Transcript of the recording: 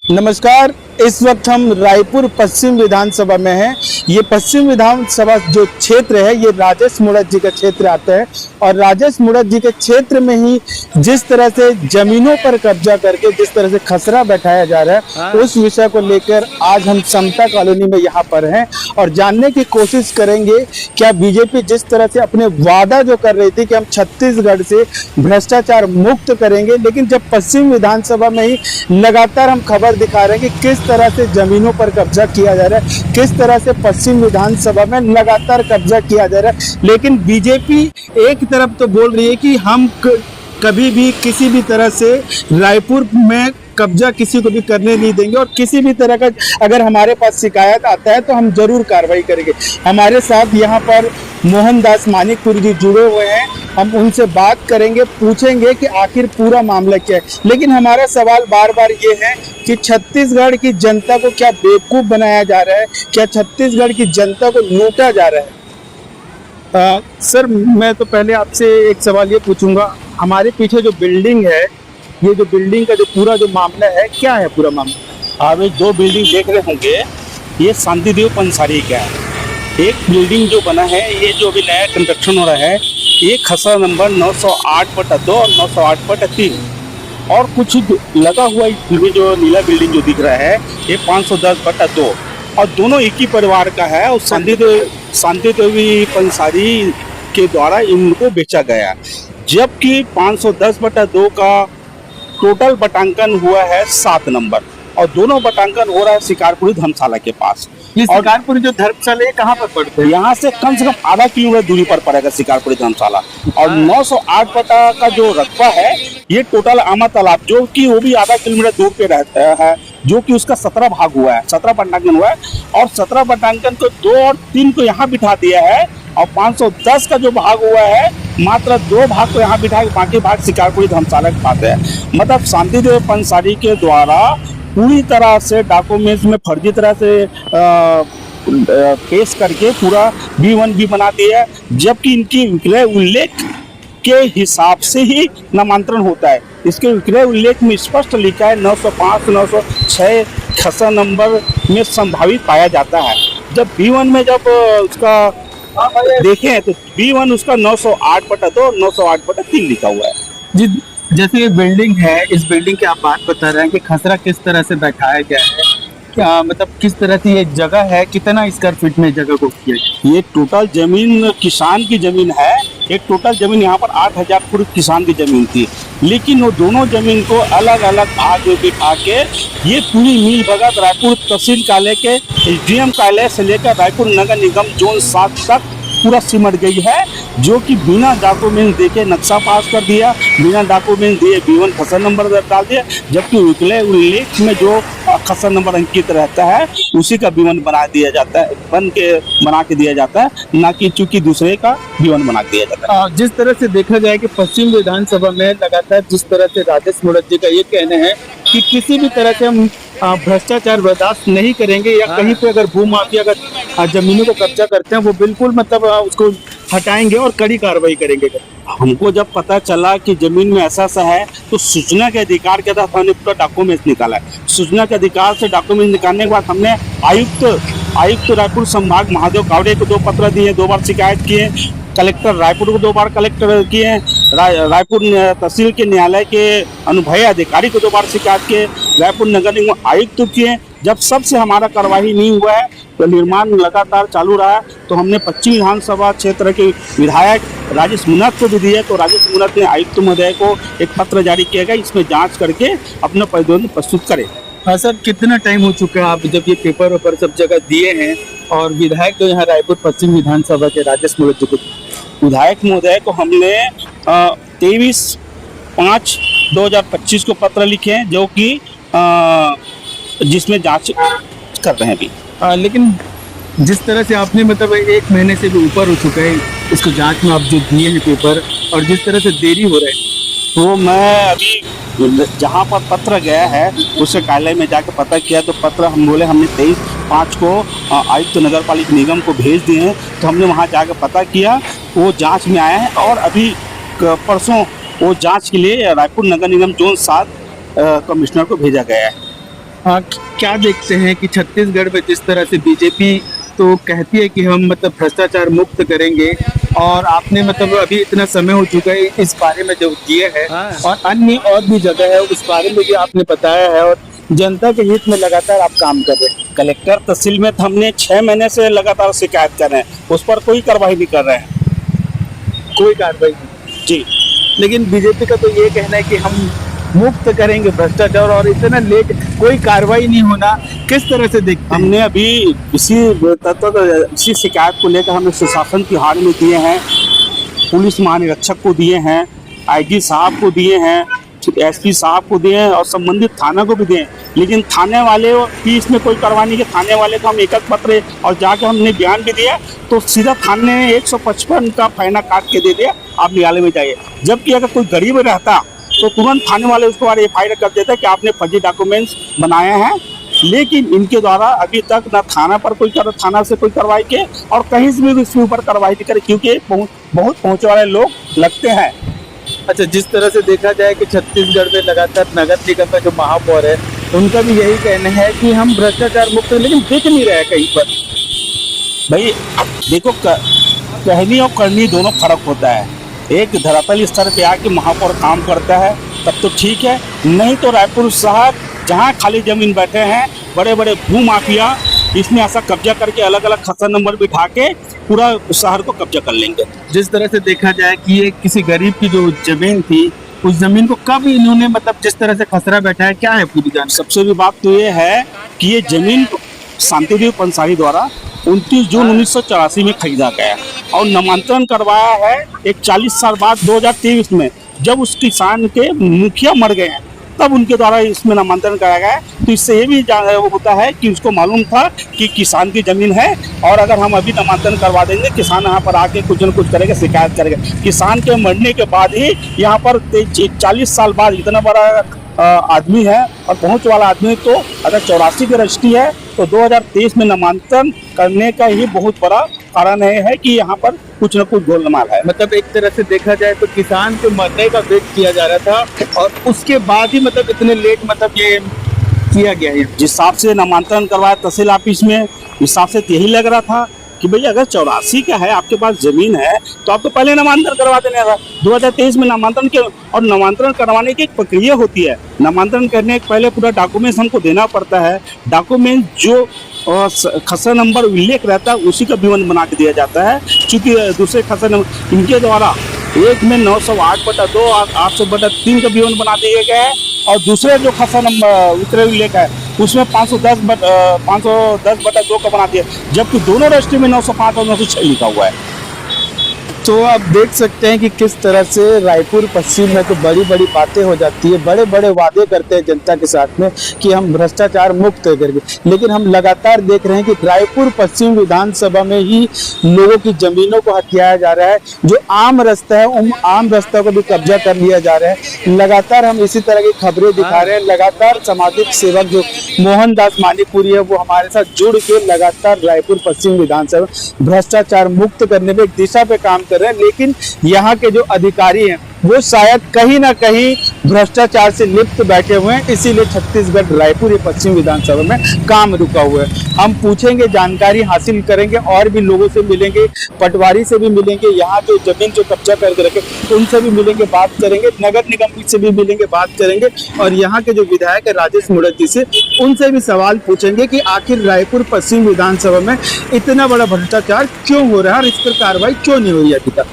नमस्कार। इस वक्त हम रायपुर पश्चिम विधानसभा में हैं। ये पश्चिम विधानसभा जो क्षेत्र है ये राजेश मूणत जी का क्षेत्र आता है और राजेश मूणत जी के क्षेत्र में ही जिस तरह से जमीनों पर कब्जा करके जिस तरह से खसरा बैठाया जा रहा है उस विषय को लेकर आज हम समता कॉलोनी में यहाँ पर हैं और जानने की कोशिश करेंगे क्या बीजेपी जिस तरह से अपने वादा जो कर रही थी कि हम छत्तीसगढ़ से भ्रष्टाचार मुक्त करेंगे, लेकिन जब पश्चिम विधानसभा में ही लगातार हम खबर दिखा रहे हैं कि किस तरह से जमीनों पर कब्जा किया जा रहा है, किस तरह से पश्चिम विधानसभा में लगातार कब्जा किया जा रहा है। लेकिन बीजेपी एक तरफ तो बोल रही है कि हम कभी भी किसी भी तरह से रायपुर में कब्जा किसी को भी करने नहीं देंगे और किसी भी तरह का अगर हमारे पास शिकायत आता है तो हम जरूर कार्रवाई करेंगे। हमारे साथ यहाँ पर मोहनदास मानिकपुरी जी जुड़े हुए हैं, हम उनसे बात करेंगे, पूछेंगे कि आखिर पूरा मामला क्या है। लेकिन हमारा सवाल बार बार ये है कि छत्तीसगढ़ की जनता को क्या बेवकूफ़ बनाया जा रहा है, क्या छत्तीसगढ़ की जनता को लूटा जा रहा है। सर, मैं तो पहले आपसे एक सवाल ये पूछूंगा, हमारे पीछे जो बिल्डिंग है, ये जो बिल्डिंग का जो पूरा जो मामला है, क्या है पूरा मामला? आप एक दो बिल्डिंग देख रहे होंगे, ये शांतिदेव पंसारी का है। एक बिल्डिंग जो बना है, ये जो अभी नया कंस्ट्रक्शन हो रहा है, ये खसरा नंबर 908/2 और 908/3 और कुछ लगा हुआ ये जो नीला बिल्डिंग जो दिख रहा है ये 510/2 और दोनों एक ही परिवार का है और शांतिदेवी पंसारी के द्वारा इनको बेचा गया, जबकि 510/2 का टोटल बटांकन हुआ है 7 नंबर और दोनों बटांकन हो रहा है शिकारपुरी धर्मशाला के पास। ये शिकारपुरी जो धर्मशाला है कहाँ पर पड़ते हैं? यहाँ से कम आधा किलोमीटर दूरी पर पड़ेगा शिकारपुरी धर्मशाला। और 908 का जो रकबा है ये टोटल आमा तालाब जो कि वो भी आधा किलोमीटर दूर पे रहता है, जो कि उसका 17 भाग हुआ है, 17 बटांकन हुआ है और 17 बटांकन को 2 और 3 को यहाँ बिठा दिया है और 510 का जो भाग हुआ है मात्र 2 भाग को यहाँ बिठा के बाकी भाग शिकारपुरी धर्मशाला के पास है। मतलब शांतिदेव पंसारी के द्वारा पूरी तरह से डॉक्यूमेंट्स में फर्जी तरह से पेश करके पूरा B1 भी बना दिया है, जबकि इनकी विक्रय उल्लेख के हिसाब से ही नामांतरण होता है। इसके विक्रय उल्लेख में स्पष्ट लिखा है 905 906 खसरा नंबर में संभावित पाया जाता है। जब B1 में जब उसका देखें तो B1 उसका 908/2 और 908/3 लिखा हुआ है। जी, जैसे ये बिल्डिंग है, इस बिल्डिंग की आप बात बता रहे हैं कि खसरा किस तरह से बैठाया गया है, क्या मतलब किस तरह से ये जगह है, कितना स्क्वायर फीट में जगह को किया गया? ये टोटल जमीन किसान की जमीन है। एक टोटल जमीन यहाँ पर 8000 फुट किसान की जमीन थी, लेकिन वो दोनों जमीन को अलग अलग भाग में बिठा के ये पूरी मील भगत रायपुर तहसील कार्यालय के SDM कार्यालय से लेकर रायपुर नगर निगम जोन 7 तक पूरा सिमट गई है, जो कि बिना डॉक्यूमेंट देके नक्शा पास कर दिया, बिना डॉक्यूमेंट दिए B1 खसरा नंबर डाल दिया, जबकि विक्रय उल्लेख में जो खसरा नंबर अंकित रहता है उसी का B1 बना दिया जाता है, बना के दिया जाता है, ना कि चूंकि दूसरे का B1 बना दिया जाता है। जिस तरह से देखा जाए कि पश्चिम विधानसभा में लगातार जिस तरह से राजेश मूणत जी का ये कहना है कि किसी भी तरह से हम भ्रष्टाचार बर्दाश्त नहीं करेंगे या कहीं पे अगर भूमाफिया अगर जमीनों को कब्जा करते हैं वो बिल्कुल मतलब उसको हटाएंगे और कड़ी कार्रवाई करेंगे। हमको जब पता चला कि जमीन में ऐसा है तो सूचना के अधिकार के तहत हमने पूरा डॉक्यूमेंट निकाला है। सूचना के अधिकार से डॉक्यूमेंट निकालने के बाद हमने आयुक्त रायपुर संभाग महादेव कावड़े को 2 पत्र दिए, 2 बार शिकायत किए, कलेक्टर रायपुर को 2 बार कलेक्टर किए, रायपुर तहसील के न्यायालय के अनुभव अधिकारी को 2 बार शिकायत किए, रायपुर नगर निगम आयुक्त किए। जब सबसे हमारा कार्रवाई नहीं हुआ है तो निर्माण लगातार चालू रहा, तो हमने पश्चिम विधानसभा क्षेत्र के विधायक राजेश मूणत को भी दिया, तो राजेश मूणत ने आयुक्त महोदय को एक पत्र जारी किया गया, इसमें जांच करके अपना प्रतिवेदन प्रस्तुत करें। हाँ सर, कितना टाइम हो चुका है आप जब ये पेपर वेपर सब जगह दिए हैं और विधायक जो यहाँ रायपुर पश्चिम विधानसभा के राजेश मूणत जी को, विधायक महोदय को हमने 23/5/2025 को पत्र लिखे हैं, जो कि जिसमें जांच कर रहे हैं अभी। लेकिन जिस तरह से आपने मतलब 1 महीने से भी ऊपर हो चुका है इसको जांच में आप जो दिए हैं पेपर और जिस तरह से देरी हो रहा है, तो मैं अभी जहाँ पर पत्र गया है उससे कार्यालय में जाकर पता किया तो पत्र हम बोले हमने 23/5 को आयुक्त नगर पालिका निगम को भेज दिए हैं, तो हमने वहाँ जाकर पता किया, वो जांच में आया है और अभी परसों वो जांच के लिए रायपुर नगर निगम जोन 7 कमिश्नर को भेजा गया है। हाँ, क्या देखते हैं कि छत्तीसगढ़ में जिस तरह से बीजेपी तो कहती है कि हम मतलब भ्रष्टाचार मुक्त करेंगे, और आपने मतलब अभी इतना समय हो चुका है इस बारे में जो दिए है, और अन्य और भी जगह है उस बारे में भी आपने बताया है, और जनता के हित में लगातार आप काम कर रहे हैं। कलेक्टर तहसील में तो हमने 6 महीने से लगातार शिकायत कर रहे हैं, उस पर कोई कार्रवाई नहीं कर रहे हैं। कोई कार्रवाई नहीं। जी, लेकिन बीजेपी का तो ये कहना है कि हम मुक्त करेंगे भ्रष्टाचार, और इतना लेट कोई कार्रवाई नहीं होना, किस तरह से देखते हैं? हमने अभी इसी शिकायत को लेकर हमने सुशासन तिहाड़ में दिए हैं, पुलिस महानिरीक्षक को दिए हैं, आईजी साहब को दिए हैं, एसपी साहब को दिए हैं और संबंधित थाना को भी दिए हैं, लेकिन थाने वाले की इसमें कोई कार्रवाई नहीं की। थाने वाले को हम एक पत्र और जाके हमने बयान भी दिया तो सीधा थाने ने 155 का फाइना काट के दे दिया, आप न्यायालय में जाइए। जबकि अगर कोई गरीब रहता तो तुरंत थाने वाले उसको एफआईआर कर देते कि आपने फर्जी डॉक्यूमेंट्स बनाए हैं, लेकिन इनके द्वारा अभी तक ना थाना से कोई कार्रवाई के और कहीं से भी इसके ऊपर कार्रवाई नहीं करे, क्योंकि बहुत पहुंचे वाले लोग लगते हैं। अच्छा, जिस तरह से देखा जाए कि छत्तीसगढ़ में लगातार नगर निगम का जो महापौर है उनका भी यही कहना है कि हम भ्रष्टाचार मुक्त हैं, लेकिन दिख नहीं रहा है कहीं पर। भाई देखो, कहनी और करनी दोनों फर्क होता है। एक धरातल स्तर पे आके महापौर काम करता है तब तो ठीक है, नहीं तो रायपुर शहर जहाँ खाली जमीन बैठे हैं बड़े बड़े भू माफिया इसमें ऐसा कब्जा करके अलग अलग खसरा नंबर बिठा के पूरा शहर को कब्जा कर लेंगे। जिस तरह से देखा जाए कि ये किसी गरीब की जो जमीन थी, उस जमीन को कब इन्होंने मतलब जिस तरह से खसरा बैठा है, क्या है पूरी जान? सबसे बड़ी बात तो ये है कि ये जमीन शांतिदेव पंसारी द्वारा 29 जून 1984 में खरीदा गया और नामांतरण करवाया है एक 40 साल बाद 2023 में, जब उस किसान के मुखिया मर गए हैं तब उनके द्वारा इसमें नामांतरण कराया गया है। तो इससे ये भी होता है कि उसको मालूम था कि किसान की जमीन है और अगर हम अभी नामांतरण करवा देंगे, किसान यहाँ पर आके कुछ न कुछ करेगा, शिकायत करेगा। किसान के मरने के बाद ही यहाँ पर 40 साल बाद इतना बड़ा आदमी है और पहुंच वाला आदमी, तो अगर 84 की रजिस्ट्री है तो 2023 में नामांतरण करने का ही बहुत बड़ा कारण है कि यहाँ पर कुछ न कुछ गोलमाल है। मतलब एक तरह से देखा जाए तो किसान के मरने का वेट किया जा रहा था और उसके बाद ही मतलब इतने लेट मतलब ये किया गया है। जिस हिसाब से नामांतरण करवाया तहसील ऑफिस में, हिसाब से यही लग रहा था कि भैया अगर 84 का है, आपके पास जमीन है तो आपको पहले नामांतरण करवा देना था। 2023 में नामांतरण के और नामांतरण करवाने की एक प्रक्रिया होती है। नामांतरण करने के पहले पूरा डॉक्यूमेंट्स हमको देना पड़ता है। डॉक्यूमेंट जो खसरा नंबर उल्लेख रहता है उसी का विवरण बना के दिया जाता है। चूंकि दूसरे खसरा नंबर इनके द्वारा एक में 908/2 800/3 का विवरण बना दिया गया है और दूसरे जो खसरा नंबर उतरे उल्लेख है उसमें 510/2 का बना दिया, जबकि दोनों रजिस्ट्री में 905 और 906 लिखा हुआ है। तो आप देख सकते हैं कि किस तरह से रायपुर पश्चिम में तो बड़ी बड़ी बातें हो जाती है, बड़े बड़े वादे करते हैं जनता के साथ में कि हम भ्रष्टाचार मुक्त करके, लेकिन हम लगातार देख रहे हैं कि रायपुर पश्चिम विधानसभा में ही लोगों की जमीनों को हथियाया जा रहा है। जो आम रास्ता है उन आम रास्ता को भी कब्जा कर लिया जा रहा है। लगातार हम इसी तरह की खबरें दिखा रहे हैं। लगातार सामाजिक सेवक जो मोहनदास मानीपुरी है वो हमारे साथ जुड़ के लगातार रायपुर पश्चिम विधानसभा भ्रष्टाचार मुक्त करने में एक दिशा पे काम कर रहे हैं, लेकिन यहाँ के जो अधिकारी हैं वो शायद कहीं ना कहीं भ्रष्टाचार से लिप्त बैठे हुए हैं, इसीलिए छत्तीसगढ़ रायपुर पश्चिम विधानसभा में काम रुका हुआ है। हम पूछेंगे, जानकारी हासिल करेंगे और भी लोगों से मिलेंगे, पटवारी से भी मिलेंगे, यहाँ जो जमीन जो कब्जा करके रखे उनसे भी मिलेंगे, बात करेंगे, नगर निगम से भी मिलेंगे, बात करेंगे, और यहाँ के जो विधायक है राजेश मुड़त जी से उनसे भी सवाल पूछेंगे कि आखिर रायपुर पश्चिम विधानसभा में इतना बड़ा भ्रष्टाचार क्यों हो रहा है और इस पर कार्रवाई क्यों नहीं हो रही है अभी तक।